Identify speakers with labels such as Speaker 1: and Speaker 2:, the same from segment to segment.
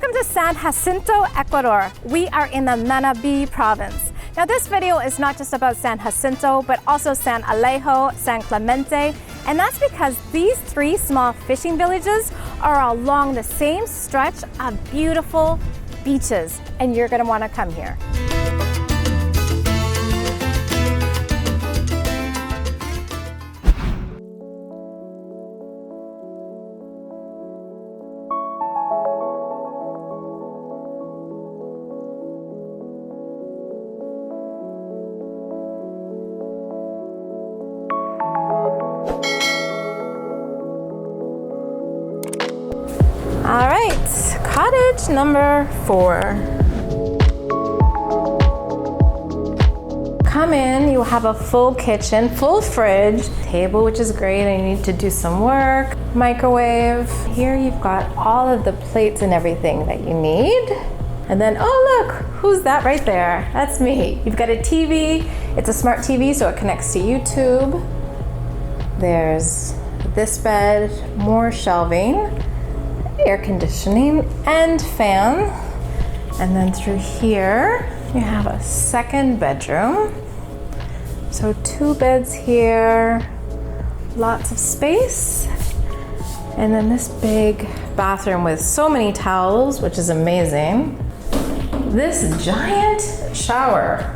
Speaker 1: Welcome to San Jacinto, Ecuador. We are in the Manabí province. Now this video is not just about San Jacinto, but also San Alejo, San Clemente, and that's because these three small fishing villages are along the same stretch of beautiful beaches, and you're gonna wanna come here. All right, cottage number 4. Come in, you have a full kitchen, full fridge, table, which is great, and you need to do some work, microwave. Here you've got all of the plates and everything that you need. And then, oh look, who's that right there? That's me. You've got a TV, it's a smart TV, so it connects to YouTube. There's this bed, more shelving, air conditioning and fan. And then through here you have a second bedroom, so 2 beds here, lots of space. And then this big bathroom with so many towels, which is amazing. This giant shower.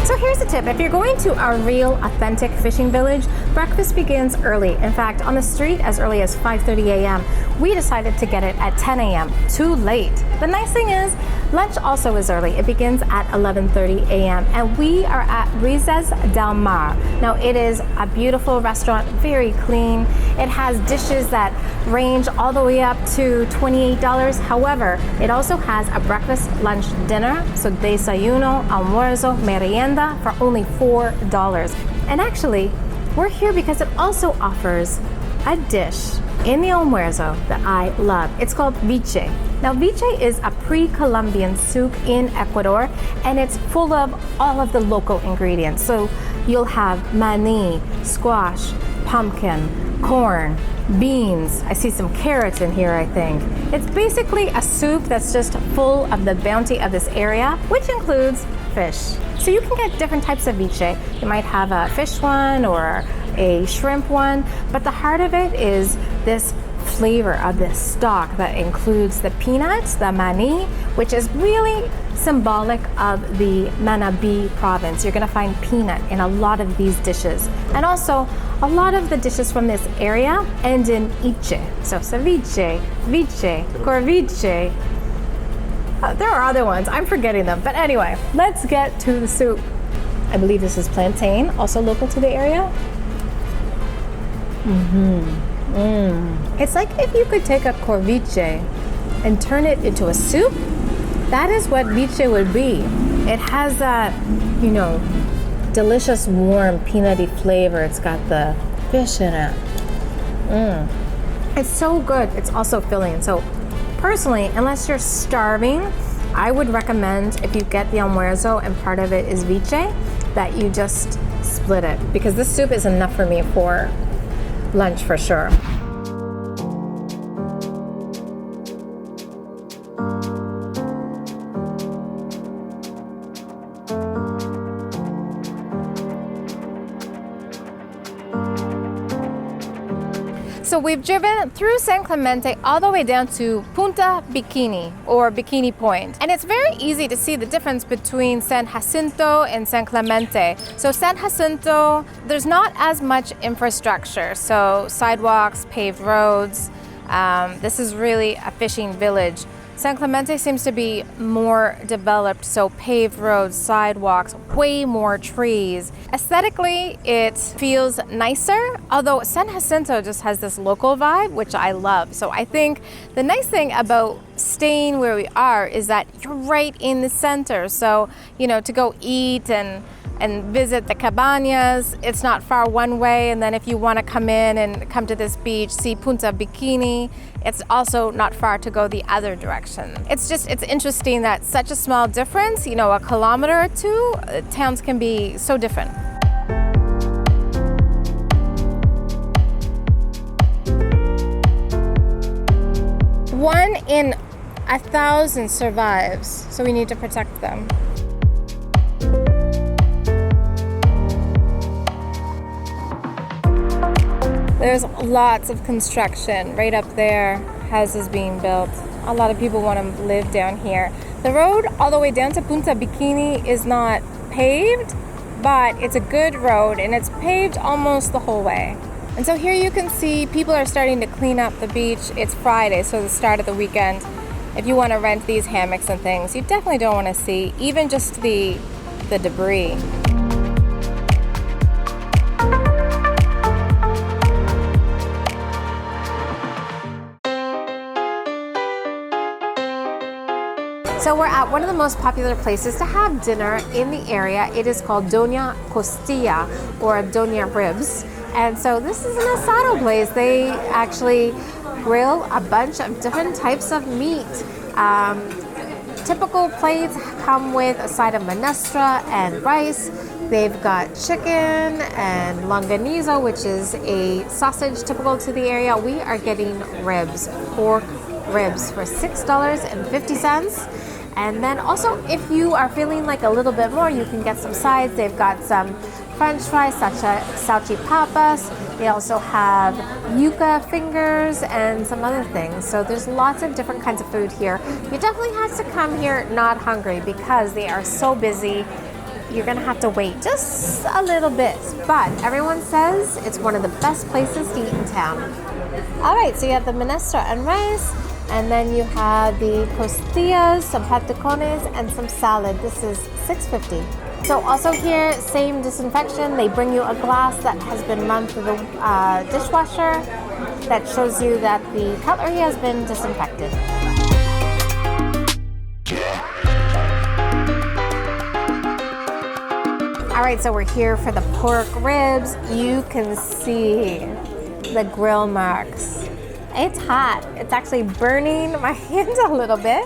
Speaker 1: So here's a tip. If you're going to a real authentic fishing village, breakfast begins early. In fact, on the street as early as 5:30 a.m. We decided to get it at 10 a.m. Too late. The nice thing is, lunch also is early. It begins at 11:30 a.m. and we are at Risas del Mar. Now it is a beautiful restaurant, very clean. It has dishes that range all the way up to $28. However, it also has a breakfast, lunch, dinner, so desayuno, almuerzo, merienda for only $4. And actually, we're here because it also offers a dish in the almuerzo that I love. It's called viche. Now viche is a pre-Columbian soup in Ecuador, and it's full of all of the local ingredients. So you'll have mani, squash, pumpkin, corn, beans. I see some carrots in here, I think. It's basically a soup that's just full of the bounty of this area, which includes fish. So you can get different types of viche. You might have a fish one or a shrimp one, but the heart of it is this flavor of this stock that includes the peanuts, the mani, which is really symbolic of the Manabí province. You're gonna find peanut in a lot of these dishes. And also, a lot of the dishes from this area end in iche. So ceviche, viche, corviche. There are other ones, I'm forgetting them. But anyway, let's get to the soup. I believe this is plantain, also local to the area. It's like if you could take a corviche and turn it into a soup, that is what viche would be. It has that, you know, delicious, warm, peanutty flavor. It's got the fish in it. It's so good. It's also filling. So personally, unless you're starving, I would recommend, if you get the almuerzo and part of it is viche, that you just split it, because this soup is enough for me for lunch for sure. So we've driven through San Clemente all the way down to Punta Bikini, or Bikini Point. And it's very easy to see the difference between San Jacinto and San Clemente. So San Jacinto, there's not as much infrastructure. So sidewalks, paved roads. This is really a fishing village. San Clemente seems to be more developed, so paved roads, sidewalks, way more trees. Aesthetically, it feels nicer, although San Jacinto just has this local vibe, which I love. So I think the nice thing about staying where we are is that you're right in the center. So, you know, to go eat and and visit the cabañas. It's not far one way, and then if you want to come in and come to this beach, see Punta Bikini, it's also not far to go the other direction. It's interesting that such a small difference, you know, a kilometer or two, towns can be so different. One in 1,000 survives, so we need to protect them. There's lots of construction right up there, houses being built. A lot of people want to live down here. The road all the way down to Punta Bikini is not paved, but it's a good road and it's paved almost the whole way. And so here you can see people are starting to clean up the beach. It's Friday, so the start of the weekend. If you want to rent these hammocks and things, you definitely don't want to see even just the debris. So we're at one of the most popular places to have dinner in the area. It is called Doña Costilla or Doña Ribs. And so this is an asado place. They actually grill a bunch of different types of meat. Typical plates come with a side of minestra and rice. They've got chicken and longanizo, which is a sausage typical to the area. We are getting ribs, pork ribs for $6.50. And then also, if you are feeling like a little bit more, you can get some sides. They've got some French fries, salchipapas. They also have yuca fingers and some other things. So there's lots of different kinds of food here. You definitely have to come here not hungry because they are so busy. You're gonna have to wait just a little bit. But everyone says it's one of the best places to eat in town. All right, so you have the minestra and rice. And then you have the costillas, some patacones, and some salad. This is $6.50. So also here, same disinfection. They bring you a glass that has been run through the dishwasher that shows you that the cutlery has been disinfected. All right, so we're here for the pork ribs. You can see the grill marks. It's hot. It's actually burning my hands a little bit,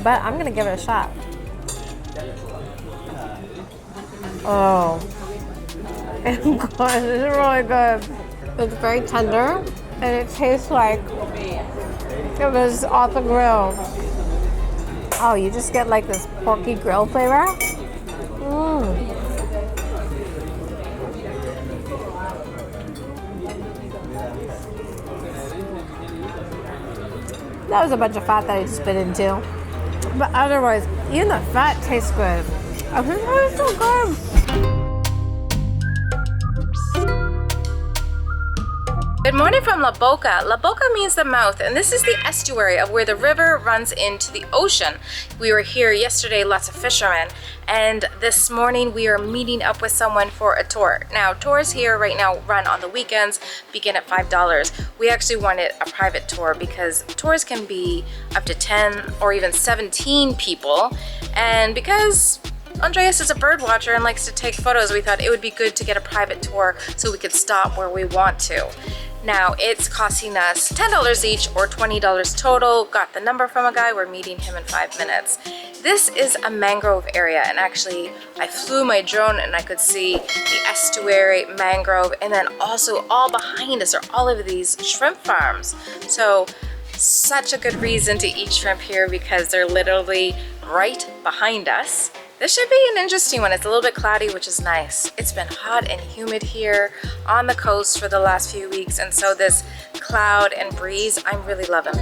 Speaker 1: but I'm gonna give it a shot. Oh, it's good. It's really good. It's very tender, and it tastes like it was off the grill. Oh, you just get like this porky grill flavor. That was a bunch of fat that I just bit into. But otherwise, even the fat tastes good. I think it's so good. Good morning from La Boca. La Boca means the mouth, and this is the estuary of where the river runs into the ocean. We were here yesterday, lots of fishermen, and this morning we are meeting up with someone for a tour. Now, tours here right now run on the weekends, begin at $5. We actually wanted a private tour because tours can be up to 10 or even 17 people, and because Andreas is a bird watcher and likes to take photos, we thought it would be good to get a private tour so we could stop where we want to. Now, it's costing us $10 each or $20 total. Got the number from a guy. We're meeting him in 5 minutes. This is a mangrove area, and actually I flew my drone and I could see the estuary, mangrove, and then also all behind us are all of these shrimp farms. So such a good reason to eat shrimp here because they're literally right behind us. This should be an interesting one. It's a little bit cloudy, which is nice. It's been hot and humid here on the coast for the last few weeks, and so this cloud and breeze, I'm really loving.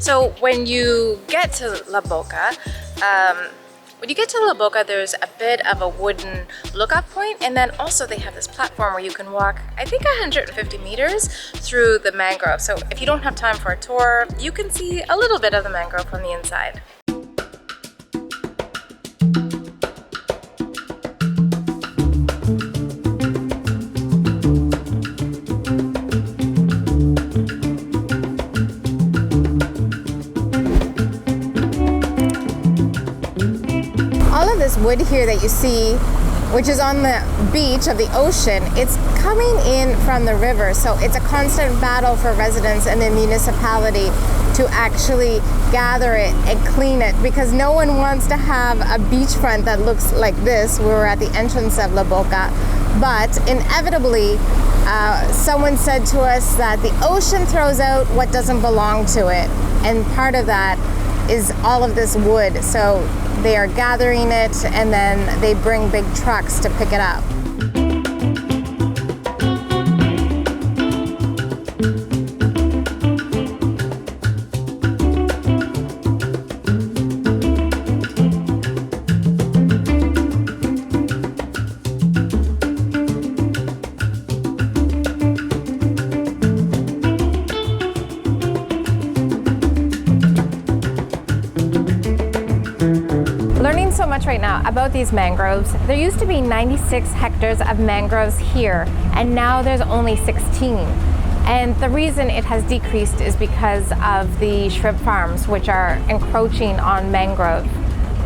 Speaker 1: So when you get to La Boca, there's a bit of a wooden lookout point, and then also they have this platform where you can walk, I think 150 meters through the mangrove. So if you don't have time for a tour, you can see a little bit of the mangrove from the inside.
Speaker 2: wood here that you see, which is on the beach of the ocean, it's coming in from the river. So it's a constant battle for residents and the municipality to actually gather it and clean it, because no one wants to have a beachfront that looks like this. We were at the entrance of La Boca, but inevitably someone said to us that the ocean throws out what doesn't belong to it, and part of that is all of this wood. So they are gathering it and then they bring big trucks to pick it up.
Speaker 1: Learning so much right now about these mangroves. There used to be 96 hectares of mangroves here, and now there's only 16. And the reason it has decreased is because of the shrimp farms, which are encroaching on mangrove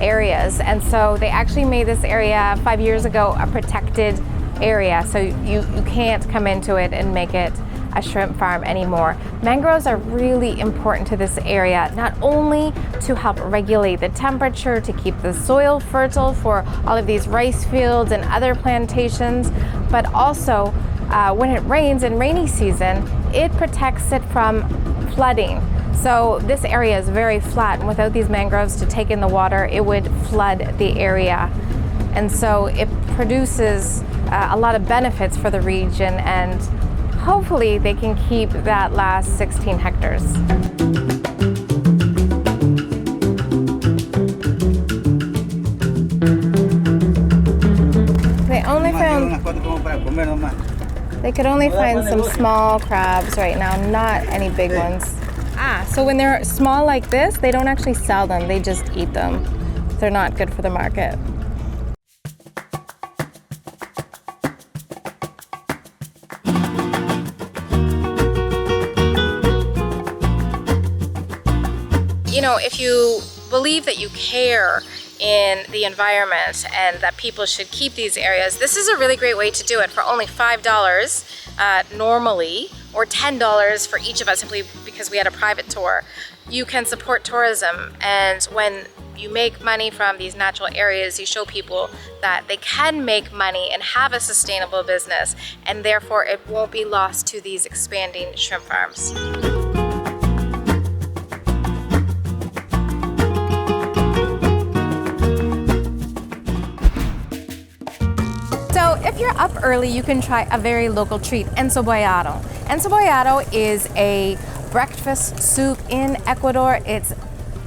Speaker 1: areas. And so they actually made this area 5 years ago a protected area, so you can't come into it and make it a shrimp farm anymore. Mangroves are really important to this area, not only to help regulate the temperature, to keep the soil fertile for all of these rice fields and other plantations, but also when it rains in rainy season, it protects it from flooding. So this area is very flat, and without these mangroves to take in the water, it would flood the area. And so it produces a lot of benefits for the region, and hopefully they can keep that last 16 hectares. They could only find some small crabs right now, not any big ones. So when they're small like this, they don't actually sell them, they just eat them. They're not good for the market. You know, if you believe that you care in the environment and that people should keep these areas, this is a really great way to do it for only $5 normally, or $10 for each of us simply because we had a private tour. You can support tourism, and when you make money from these natural areas, you show people that they can make money and have a sustainable business, and therefore it won't be lost to these expanding shrimp farms. So if you're up early, you can try a very local treat, encebollado. Encebollado is a breakfast soup in Ecuador. It's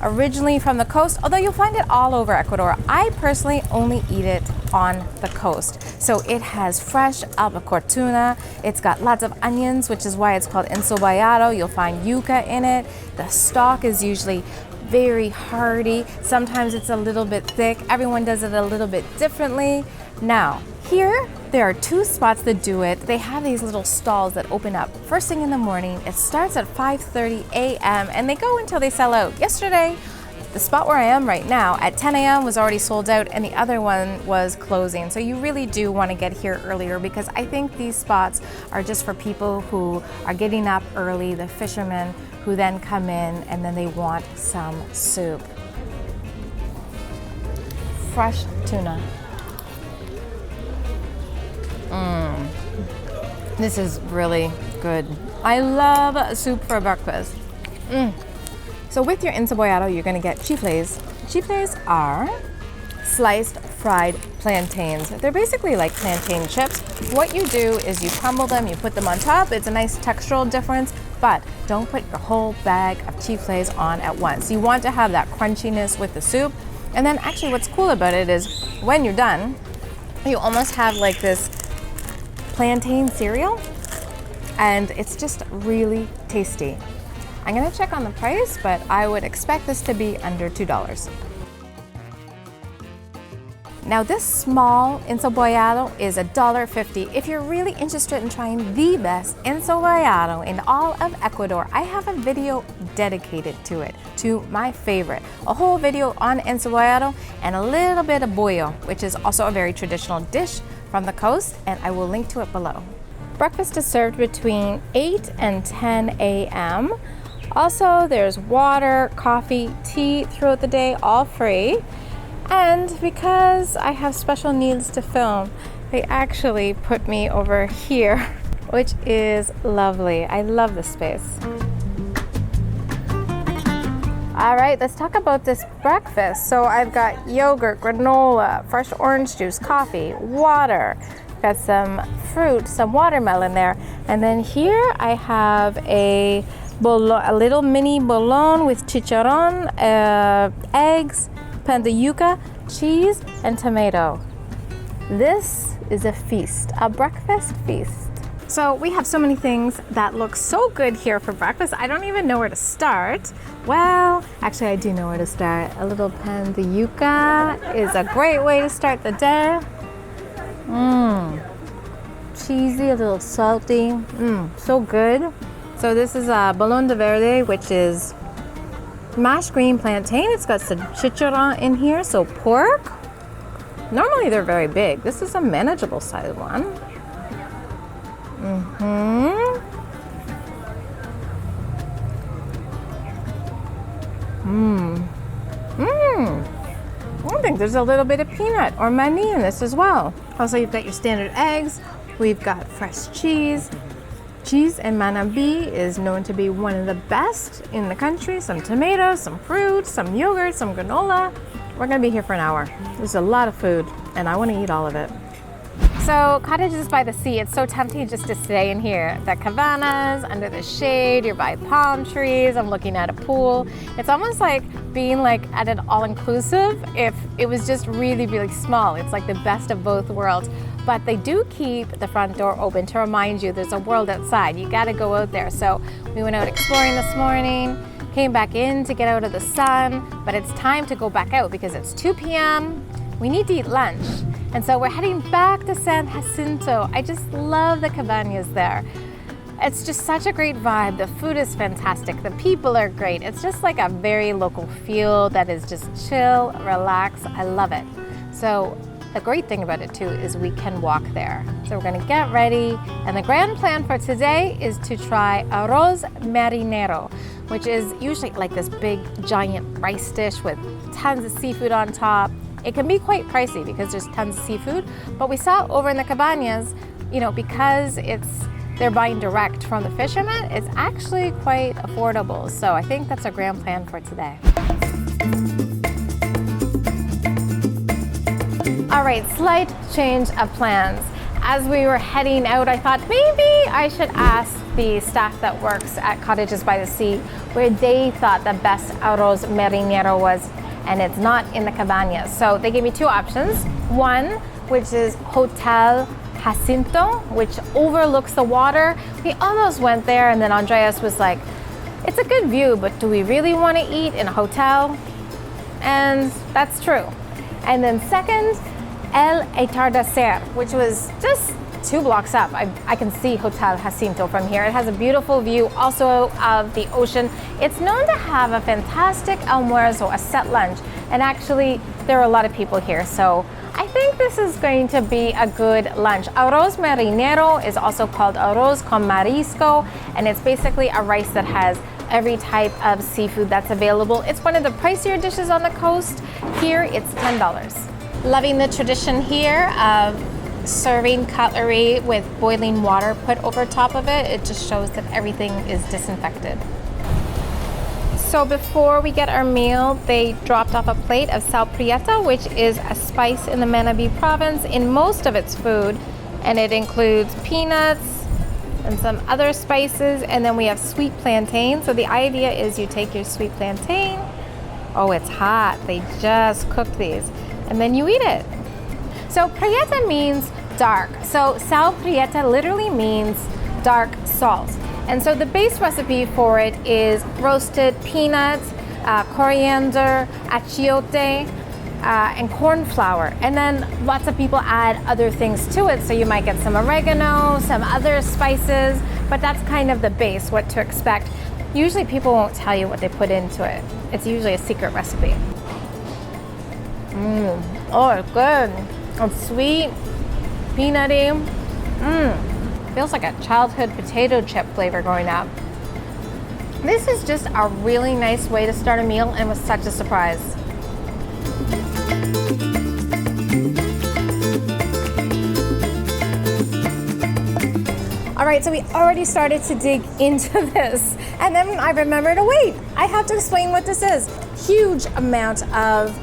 Speaker 1: originally from the coast, although you'll find it all over Ecuador. I personally only eat it on the coast. So it has fresh albacore tuna. It's got lots of onions, which is why it's called encebollado. You'll find yuca in it. The stock is usually very hearty. Sometimes it's a little bit thick. Everyone does it a little bit differently. Now, here, there are two spots that do it. They have these little stalls that open up first thing in the morning. It starts at 5:30 a.m. and they go until they sell out. Yesterday, the spot where I am right now at 10 a.m. was already sold out, and the other one was closing. So you really do want to get here earlier, because I think these spots are just for people who are getting up early, the fishermen who then come in and then they want some soup. Fresh tuna. This is really good. I love soup for breakfast. So with your encebollado, you're gonna get chifles. Chifles are sliced fried plantains. They're basically like plantain chips. What you do is you crumble them, you put them on top. It's a nice textural difference, but don't put your whole bag of chifles on at once. You want to have that crunchiness with the soup. And then actually what's cool about it is when you're done, you almost have like this plantain cereal, and it's just really tasty. I'm gonna check on the price, but I would expect this to be under $2. Now this small encebollado is $1.50. If you're really interested in trying the best encebollado in all of Ecuador, I have a video dedicated to it, to my favorite. A whole video on encebollado and a little bit of bollo, which is also a very traditional dish from the coast, and I will link to it below. Breakfast is served between 8 and 10 a.m. Also, there's water, coffee, tea throughout the day, all free. And because I have special needs to film, they actually put me over here, which is lovely. I love this space. All right, let's talk about this breakfast. So I've got yogurt, granola, fresh orange juice, coffee, water. Got some fruit, some watermelon there. And then here I have a little mini bologna with chicharron, eggs, pan de yuca, cheese, and tomato. This is a feast, a breakfast feast. So we have so many things that look so good here for breakfast. I don't even know where to start. Well, actually I do know where to start. A little pan de yuca is a great way to start the day. Cheesy, a little salty, so good. So this is a bologna de verde, which is mashed green plantain. It's got some chicharron in here, so pork. Normally they're very big. This is a manageable sized one. I think there's a little bit of peanut or mani in this as well. Also, you've got your standard eggs. We've got fresh cheese. Cheese in Manabí is known to be one of the best in the country. Some tomatoes, some fruit, some yogurt, some granola. We're gonna be here for an hour. There's a lot of food and I wanna eat all of it. So cottages by the sea, it's so tempting just to stay in here. The cabanas, under the shade, you're by palm trees, I'm looking at a pool. It's almost like being like at an all-inclusive if it was just really, really small. It's like the best of both worlds. But they do keep the front door open to remind you there's a world outside. You gotta go out there. So we went out exploring this morning, came back in to get out of the sun, but it's time to go back out because it's 2 p.m. We need to eat lunch. And so we're heading back to San Jacinto. I just love the cabañas there. It's just such a great vibe. The food is fantastic. The people are great. It's just like a very local feel that is just chill, relax. I love it. So the great thing about it too is we can walk there. So we're gonna get ready. And the grand plan for today is to try arroz marinero, which is usually like this big giant rice dish with tons of seafood on top. It can be quite pricey because there's tons of seafood, but we saw over in the cabañas, you know, because they're buying direct from the fishermen, it's actually quite affordable. So I think that's a grand plan for today. All right, slight change of plans. As we were heading out, I thought maybe I should ask the staff that works at Cottages by the Sea where they thought the best arroz marinero was, and it's not in the cabañas. So they gave me two options. One, which is Hotel Jacinto, which overlooks the water. We almost went there, and then Andreas was like, it's a good view, but do we really want to eat in a hotel? And that's true. And then second, El Atardecer, which was just 2 blocks up. I can see Hotel Jacinto from here. It has a beautiful view also of the ocean. It's known to have a fantastic almuerzo, a set lunch, and actually there are a lot of people here, so I think this is going to be a good lunch. Arroz marinero is also called arroz con marisco, and it's basically a rice that has every type of seafood that's available. It's one of the pricier dishes on the coast. Here it's $10. Loving the tradition here of serving cutlery with boiling water put over top of it. It just shows that everything is disinfected. So before we get our meal, they dropped off a plate of sal prieta, which is a spice in the Manabí province in most of its food, and it includes peanuts and some other spices, and then we have sweet plantain. So the idea is you take your sweet plantain, oh, it's hot, they just cooked these, and then you eat it. So prieta means dark. So sal prieta literally means dark salt. And so the base recipe for it is roasted peanuts, coriander, achiote, and corn flour. And then lots of people add other things to it. So you might get some oregano, some other spices, but that's kind of the base, what to expect. Usually people won't tell you what they put into it. It's usually a secret recipe. Oh, it's good. It's sweet, peanutty. Feels like a childhood potato chip flavor going up. This is just a really nice way to start a meal and was such a surprise. All right, so we already started to dig into this, and then I remembered, oh wait, I have to explain what this is. Huge amount of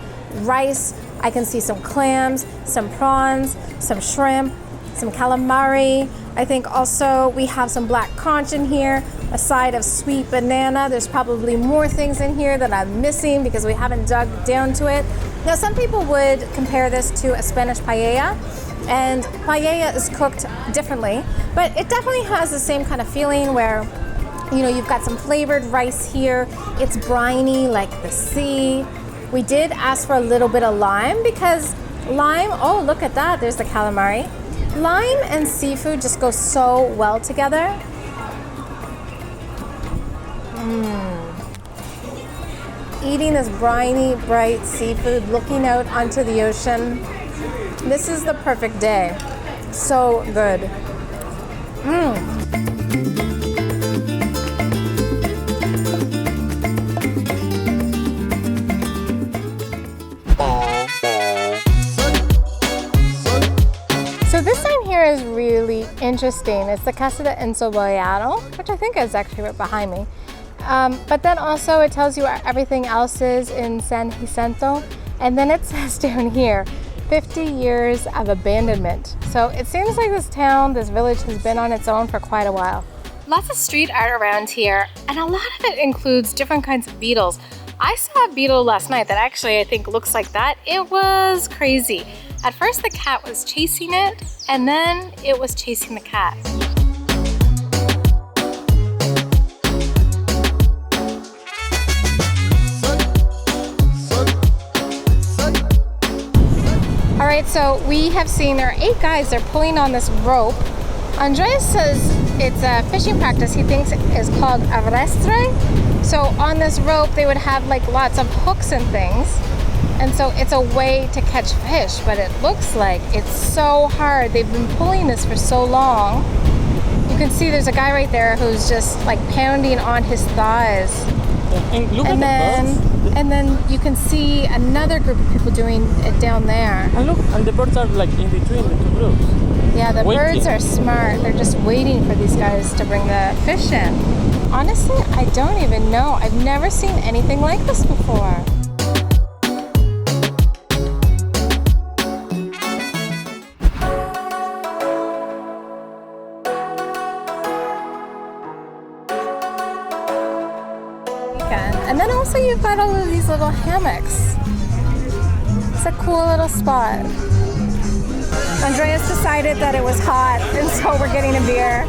Speaker 1: rice. I can see some clams, some prawns, some shrimp, some calamari. I think also we have some black conch in here, a side of sweet banana. There's probably more things in here that I'm missing because we haven't dug down to it. Now, some people would compare this to a Spanish paella, and paella is cooked differently, but it definitely has the same kind of feeling where, you know, you've got some flavored rice here. It's briny like the sea. We did ask for a little bit of lime because lime, oh, look at that, there's the calamari. Lime and seafood just go so well together. Eating this briny, bright seafood, looking out onto the ocean. This is the perfect day. So good. So this sign here is really interesting. It's the Casa de Encebollado, which I think is actually right behind me. But then also it tells you where everything else is in San Jacinto. And then it says down here, 50 years of abandonment. So it seems like this town, this village has been on its own for quite a while. Lots of street art around here, and a lot of it includes different kinds of beetles. I saw a beetle last night that actually I think looks like that. It was crazy. At first the cat was chasing it, and then it was chasing the cat. All right, so we have seen there are 8 guys, they're pulling on this rope. Andreas says it's a fishing practice he thinks is called arrastre. So on this rope, they would have like lots of hooks and things. And so it's a way to catch fish, but it looks like it's so hard. They've been pulling this for so long. You can see there's a guy right there who's just like pounding on his thighs.
Speaker 3: And look at the birds.
Speaker 1: And then you can see another group of people doing it down there.
Speaker 3: And look, and the birds are like in between the two groups.
Speaker 1: Yeah, the
Speaker 3: waiting.
Speaker 1: birds are smart. They're just waiting for these guys to bring the fish in. Honestly, I don't even know. I've never seen anything like this before. And then also you've got all of these little hammocks. It's a cool little spot. Andreas decided that it was hot, and so we're getting a beer.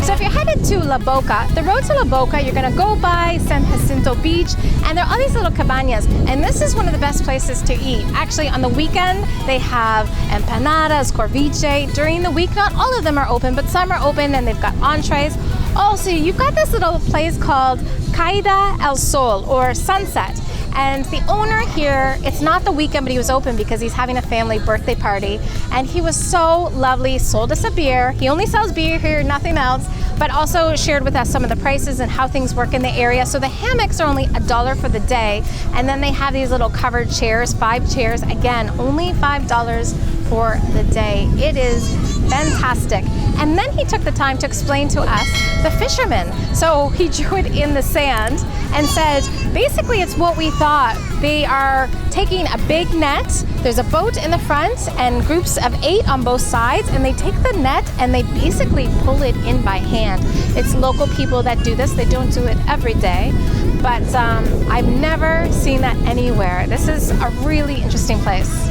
Speaker 1: So if you're headed to La Boca, the road to La Boca, you're gonna go by San Jacinto Beach, and there are all these little cabañas, and this is one of the best places to eat. Actually, on the weekend, they have empanadas, corviche. During the week, not all of them are open, but some are open, and they've got entrees. Also, you've got this little place called Caída el Sol, or Sunset. And the owner here, it's not the weekend, but he was open because he's having a family birthday party. And he was so lovely, sold us a beer. He only sells beer here, nothing else, but also shared with us some of the prices and how things work in the area. So the hammocks are only $1 for the day. And then they have these little covered chairs, 5 chairs. Again, only $5 for the day. It is fantastic. And then he took the time to explain to us the fishermen. So he drew it in the sand and said, basically it's what we thought. They are taking a big net, there's a boat in the front and groups of 8 on both sides, and they take the net and they basically pull it in by hand. It's local people that do this. They don't do it every day, but I've never seen that anywhere. This is a really interesting place.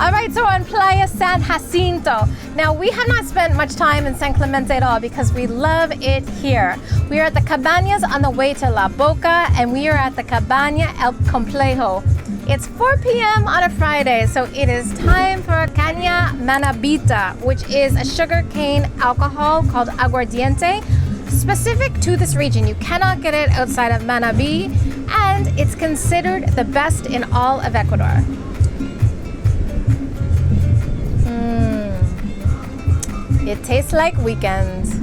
Speaker 1: All right, so we're on Playa San Jacinto. Now, we have not spent much time in San Clemente at all because we love it here. We are at the Cabañas on the way to La Boca, and we are at the Cabaña El Complejo. It's 4 p.m. on a Friday, so it is time for a caña manabita, which is a sugarcane alcohol called aguardiente, specific to this region. You cannot get it outside of Manabí, and it's considered the best in all of Ecuador. It tastes like weekends.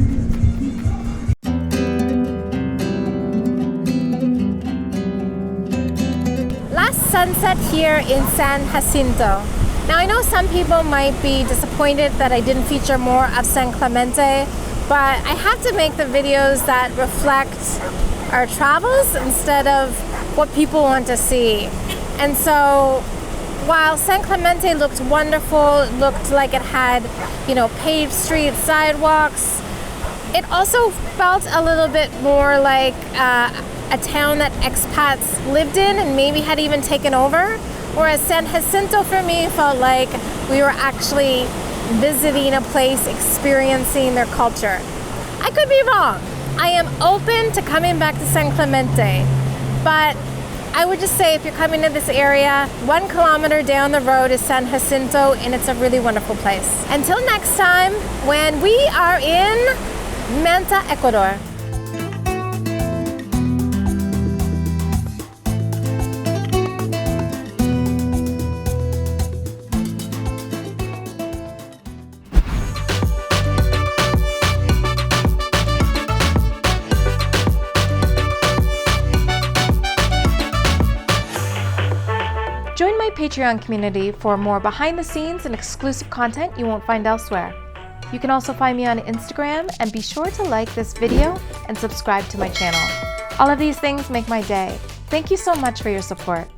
Speaker 1: Last sunset here in San Jacinto. Now I know some people might be disappointed that I didn't feature more of San Clemente, but I have to make the videos that reflect our travels instead of what people want to see. And so while San Clemente looked wonderful, it looked like it had, paved streets, sidewalks, it also felt a little bit more like a town that expats lived in and maybe had even taken over. Whereas San Jacinto for me felt like we were actually visiting a place, experiencing their culture. I could be wrong. I am open to coming back to San Clemente, but I would just say if you're coming to this area, 1 kilometer down the road is San Jacinto, and it's a really wonderful place. Until next time, when we are in Manta, Ecuador. Join my Patreon community for more behind the scenes and exclusive content you won't find elsewhere. You can also find me on Instagram, and be sure to like this video and subscribe to my channel. All of these things make my day. Thank you so much for your support.